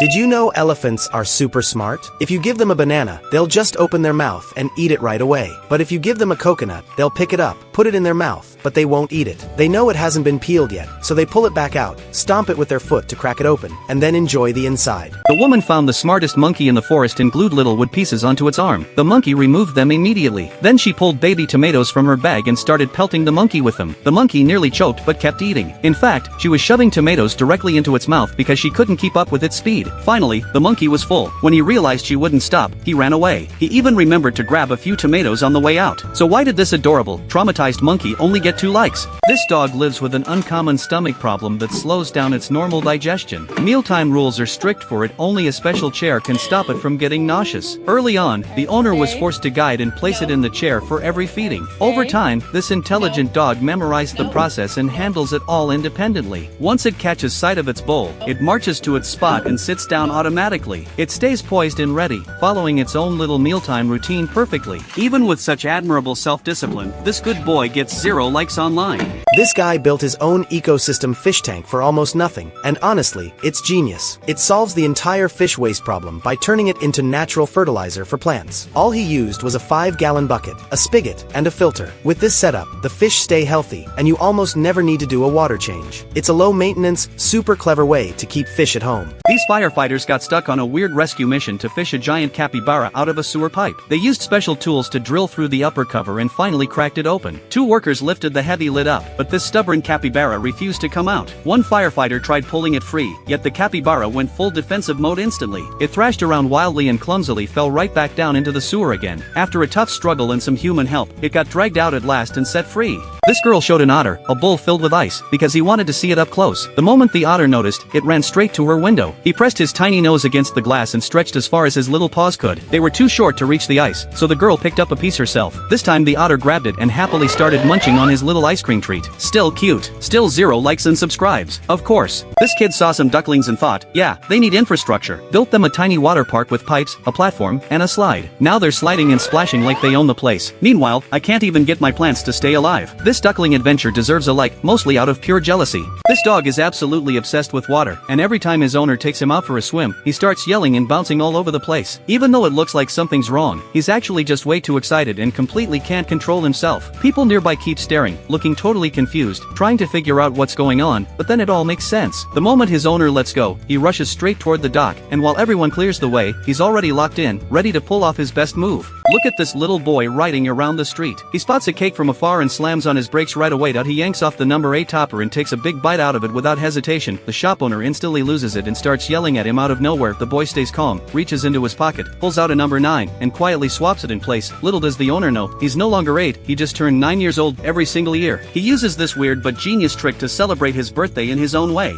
Did you know elephants are super smart? If you give them a banana, they'll just open their mouth and eat it right away. But if you give them a coconut, they'll pick it up, put it in their mouth, but they won't eat it. They know it hasn't been peeled yet, so they pull it back out, stomp it with their foot to crack it open, and then enjoy the inside. The woman found the smartest monkey in the forest and glued little wood pieces onto its arm. The monkey removed them immediately. Then she pulled baby tomatoes from her bag and started pelting the monkey with them. The monkey nearly choked but kept eating. In fact, she was shoving tomatoes directly into its mouth because she couldn't keep up with its speed. Finally, the monkey was full. When he realized she wouldn't stop, he ran away. He even remembered to grab a few tomatoes on the way out. So why did this adorable, traumatized monkey only get 2 likes? This dog lives with an uncommon stomach problem that slows down its normal digestion. Mealtime rules are strict for it, only a special chair can stop it from getting nauseous. Early on, the owner was forced to guide and place it in the chair for every feeding. Over time, this intelligent dog memorized the process and handles it all independently. Once it catches sight of its bowl, it marches to its spot and sits down automatically. It stays poised and ready, following its own little mealtime routine perfectly. Even with such admirable self-discipline, this good boy gets 0 likes online. This guy built his own ecosystem fish tank for almost nothing, and honestly, it's genius. It solves the entire fish waste problem by turning it into natural fertilizer for plants. All he used was a 5-gallon bucket, a spigot, and a filter. With this setup, the fish stay healthy, and you almost never need to do a water change. It's a low-maintenance, super clever way to keep fish at home. These firefighters got stuck on a weird rescue mission to fish a giant capybara out of a sewer pipe. They used special tools to drill through the upper cover and finally cracked it open. 2 workers lifted the heavy lid up, but this stubborn capybara refused to come out. One firefighter tried pulling it free, yet the capybara went full defensive mode instantly. It thrashed around wildly and clumsily fell right back down into the sewer again. After a tough struggle and some human help, it got dragged out at last and set free. This girl showed an otter, a bowl filled with ice, because he wanted to see it up close. The moment the otter noticed, it ran straight to her window. He pressed his tiny nose against the glass and stretched as far as his little paws could. They were too short to reach the ice, so the girl picked up a piece herself. This time the otter grabbed it and happily started munching on his little ice cream treat. Still cute. Still 0 likes and subscribes. Of course. This kid saw some ducklings and thought, yeah, they need infrastructure. Built them a tiny water park with pipes, a platform, and a slide. Now they're sliding and splashing like they own the place. Meanwhile, I can't even get my plants to stay alive. This duckling adventure deserves a like, mostly out of pure jealousy. This dog is absolutely obsessed with water, and every time his owner takes him out for a swim, he starts yelling and bouncing all over the place. Even though it looks like something's wrong, he's actually just way too excited and completely can't control himself. People nearby keep staring, looking totally confused, trying to figure out what's going on, but then it all makes sense. The moment his owner lets go, he rushes straight toward the dock, and while everyone clears the way, he's already locked in, ready to pull off his best move. Look at this little boy riding around the street. He spots a cake from afar and slams on his brakes right away. He yanks off the number 8 topper and takes a big bite out of it without hesitation. The shop owner instantly loses it and starts yelling at him out of nowhere. The boy stays calm, reaches into his pocket, pulls out a number 9, and quietly swaps it in place. Little does the owner know, he's no longer 8, he just turned 9 years old every single year. He uses this weird but genius trick to celebrate his birthday in his own way.